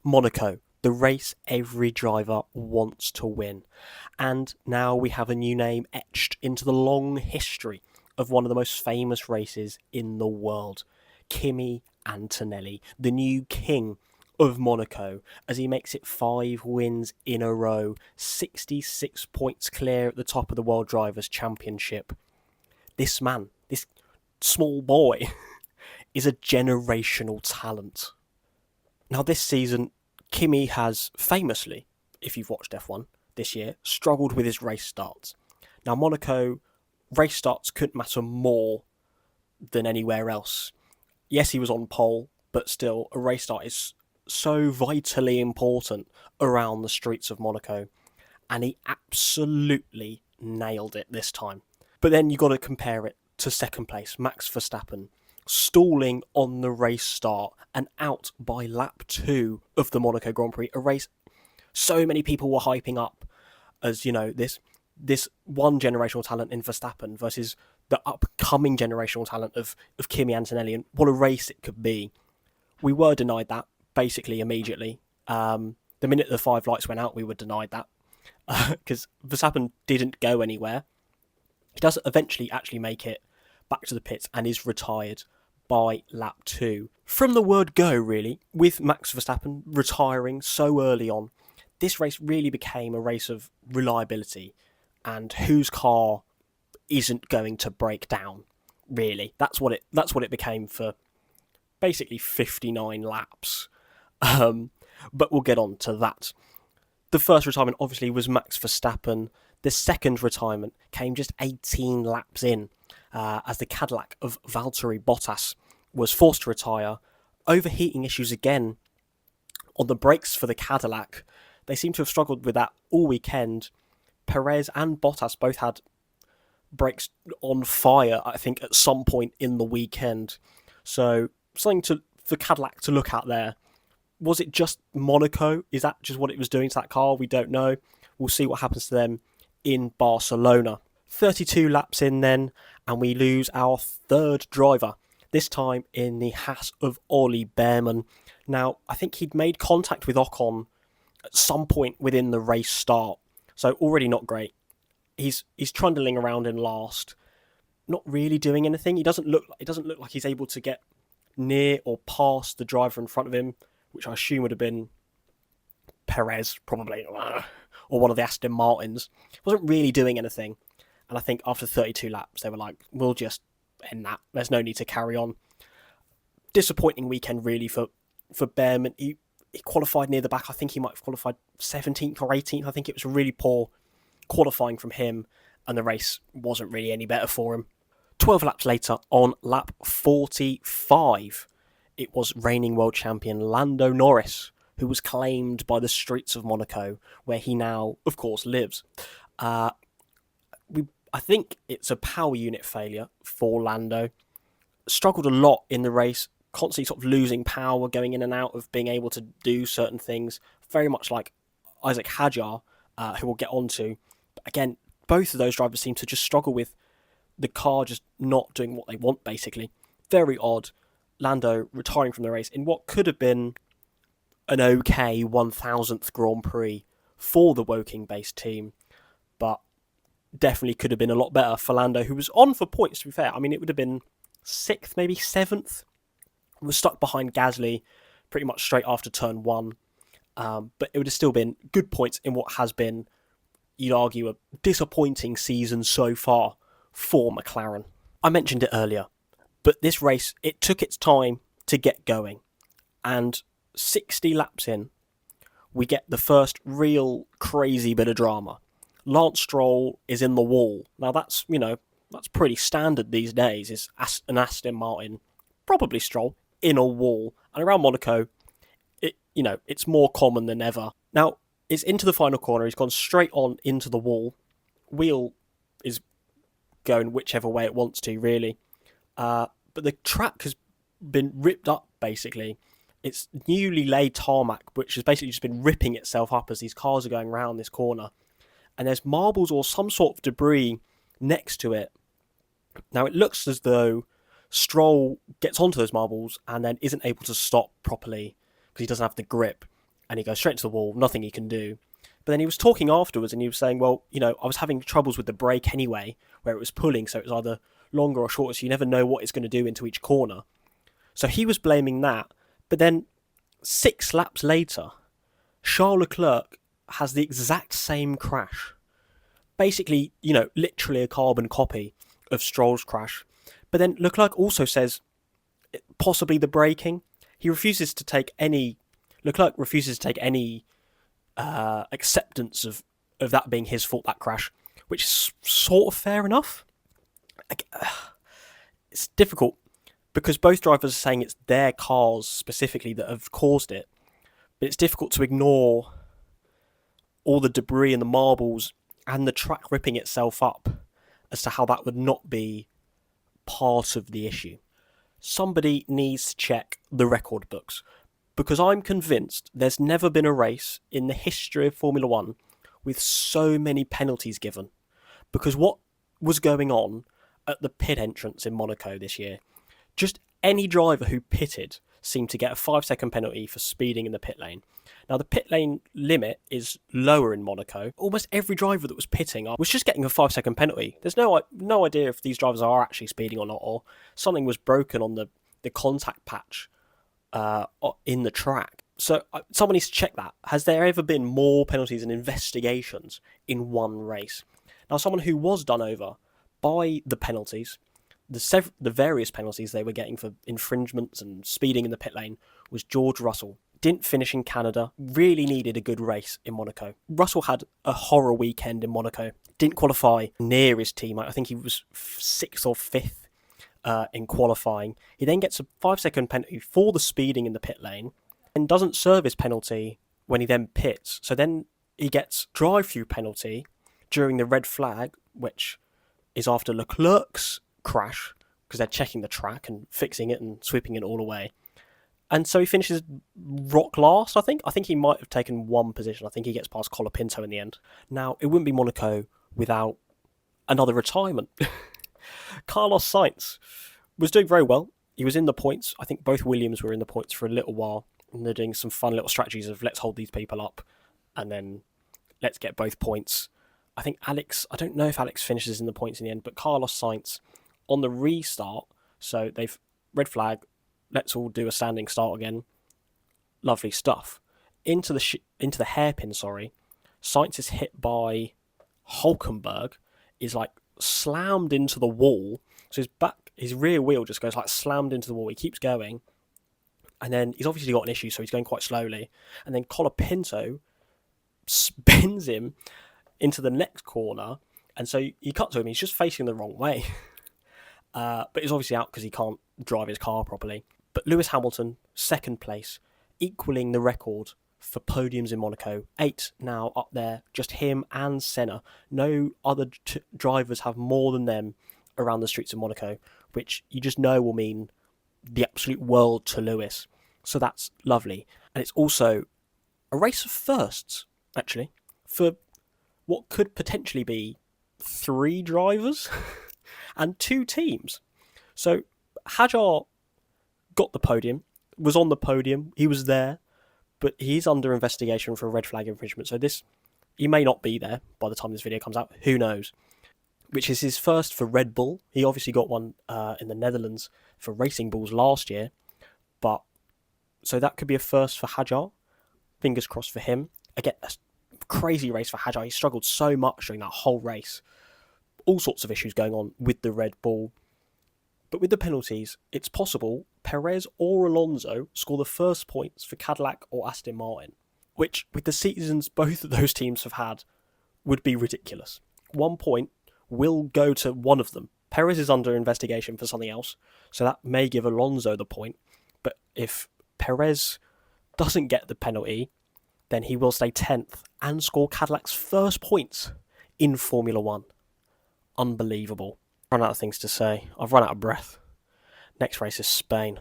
Monaco, the race every driver wants to win. And now we have a new name etched into the long history of one of the most famous races in the world. Kimi Antonelli, the new king of Monaco, as he makes it 5 wins in a row, 66 points clear at the top of the World Drivers' Championship. This man, this small boy, is a generational talent. Now, this season, Kimi has famously, if you've watched F1 this year, struggled with his race starts. Now, Monaco, race starts couldn't matter more than anywhere else. Yes, he was on pole, but still, a race start is so vitally important around the streets of Monaco, and he absolutely nailed it this time. But then you got to compare it to second place, Max Verstappen, stalling on the race start and out by lap 2 of the Monaco Grand Prix, a race so many people were hyping up as, you know, this one generational talent in Verstappen versus the upcoming generational talent of Kimi Antonelli, and what a race it could be. We were denied that basically immediately. The minute the 5 lights went out, we were denied that because Verstappen didn't go anywhere. He does eventually actually make it back to the pits and is retired by lap 2. From the word go, really, with Max Verstappen retiring so early on, this race really became a race of reliability and whose car isn't going to break down, really. That's what it became for basically 59 laps. But we'll get on to that. The first retirement, obviously, was Max Verstappen. The second retirement came just 18 laps in, as the Cadillac of Valtteri Bottas was forced to retire. Overheating issues again on the brakes for the Cadillac. They seem to have struggled with that all weekend. Perez and Bottas both had brakes on fire, I think, at some point in the weekend. So something for Cadillac to look at there. Was it just Monaco? Is that just what it was doing to that car? We don't know. We'll see what happens to them in Barcelona. 32 laps in then, and we lose our third driver, this time in the Haas of Ollie Bearman. Now, I think he'd made contact with Ocon at some point within the race start, so already not great. He's trundling around in last, not really doing anything. It doesn't look like he's able to get near or past the driver in front of him, which I assume would have been Perez, probably, or one of the Aston Martins. Wasn't really doing anything. And I think after 32 laps, they were like, we'll just end that. There's no need to carry on. Disappointing weekend, really, for Bearman. He qualified near the back. I think he might have qualified 17th or 18th. I think it was really poor qualifying from him, and the race wasn't really any better for him. 12 laps later, on lap 45, it was reigning world champion Lando Norris, who was claimed by the streets of Monaco, where he now, of course, lives. I think it's a power unit failure for Lando. Struggled a lot in the race, constantly sort of losing power, going in and out of being able to do certain things, very much like Isaac Hadjar, who we'll get onto. But again, both of those drivers seem to just struggle with the car just not doing what they want, basically. Very odd. Lando retiring from the race in what could have been an okay 1000th Grand Prix for the Woking-based team, but definitely could have been a lot better for Lando, who was on for points, to be fair. I mean, it would have been 6th, maybe 7th. Was stuck behind Gasly pretty much straight after turn 1. But it would have still been good points in what has been, you'd argue, a disappointing season so far for McLaren. I mentioned it earlier, but this race, it took its time to get going. And 60 laps in, we get the first real crazy bit of drama. Lance Stroll is in the wall. Now that's pretty standard these days, is an Aston Martin, probably Stroll, in a wall. And around Monaco, it's more common than ever. Now, it's into the final corner. He's gone straight on into the wall. Wheel is going whichever way it wants to, really. But the track has been ripped up, basically. It's newly laid tarmac, which has basically just been ripping itself up as these cars are going around this corner. And there's marbles or some sort of debris next to it. Now, it looks as though Stroll gets onto those marbles and then isn't able to stop properly because he doesn't have the grip. and he goes straight to the wall, nothing he can do. But then he was talking afterwards, and he was saying, well, I was having troubles with the brake anyway, where it was pulling, so it was either longer or shorter, so you never know what it's going to do into each corner. So he was blaming that. But then 6 laps later, Charles Leclerc has the exact same crash. Basically, literally a carbon copy of Stroll's crash. But then Leclerc also says possibly the braking. Leclerc refuses to take any acceptance of that being his fault, that crash, which is sort of fair enough. It's difficult because both drivers are saying it's their cars specifically that have caused it, but it's difficult to ignore all the debris and the marbles and the track ripping itself up as to how that would not be part of the issue. Somebody needs to check the record books, because I'm convinced there's never been a race in the history of Formula One with so many penalties given. Because what was going on at the pit entrance in Monaco this year, just any driver who pitted seemed to get a 5-second penalty for speeding in the pit lane. Now, the pit lane limit is lower in Monaco. Almost every driver that was pitting was just getting a 5-second penalty. There's no idea if these drivers are actually speeding or not, or something was broken on the contact patch in the track. So someone needs to check that. Has there ever been more penalties and investigations in one race? Now, someone who was done over by the penalties, the various penalties they were getting for infringements and speeding in the pit lane, was George Russell. Didn't finish in Canada, really needed a good race in Monaco. Russell had a horror weekend in Monaco. Didn't qualify near his teammate. I think he was 6th or 5th in qualifying. He then gets a 5-second penalty for the speeding in the pit lane and doesn't serve his penalty when he then pits. So then he gets drive-through penalty during the red flag, which is after Leclerc's crash, because they're checking the track and fixing it and sweeping it all away. And so he finishes rock last, I think. I think he might have taken one position. I think he gets past Colapinto in the end. Now, it wouldn't be Monaco without another retirement. Carlos Sainz was doing very well. He was in the points. I think both Williams were in the points for a little while. And they're doing some fun little strategies of let's hold these people up and then let's get both points. I don't know if Alex finishes in the points in the end, but Carlos Sainz on the restart, so they've red flag, let's all do a standing start again. Lovely stuff. Into the hairpin, Sainz is hit by Hulkenberg, is like slammed into the wall. So his rear wheel just goes like slammed into the wall. He keeps going. And then he's obviously got an issue, so he's going quite slowly. And then Colapinto spins him into the next corner. And so you cut to him, he's just facing the wrong way. But he's obviously out because he can't drive his car properly. But Lewis Hamilton, 2nd place, equaling the record for podiums in Monaco. 8 now up there, just him and Senna. No other drivers have more than them around the streets of Monaco, which you just know will mean the absolute world to Lewis. So that's lovely. And it's also a race of firsts, actually, for what could potentially be 3 drivers and 2 teams. So Hadjar got the podium, was on the podium, he was there, but he's under investigation for a red flag infringement. So he may not be there by the time this video comes out, who knows. Which is his first for Red Bull. He obviously got one in the Netherlands for Racing Bulls last year, but so that could be a first for Hadjar. Fingers crossed for him. Again, a crazy race for Hadjar. He struggled so much during that whole race. All sorts of issues going on with the Red Bull. But with the penalties, it's possible Perez or Alonso score the first points for Cadillac or Aston Martin, which, with the seasons both of those teams have had, would be ridiculous. 1 point will go to one of them. Perez is under investigation for something else, so that may give Alonso the point. But if Perez doesn't get the penalty, then he will stay 10th and score Cadillac's first points in Formula One. Unbelievable. I've run out of things to say. I've run out of breath. Next race is Spain.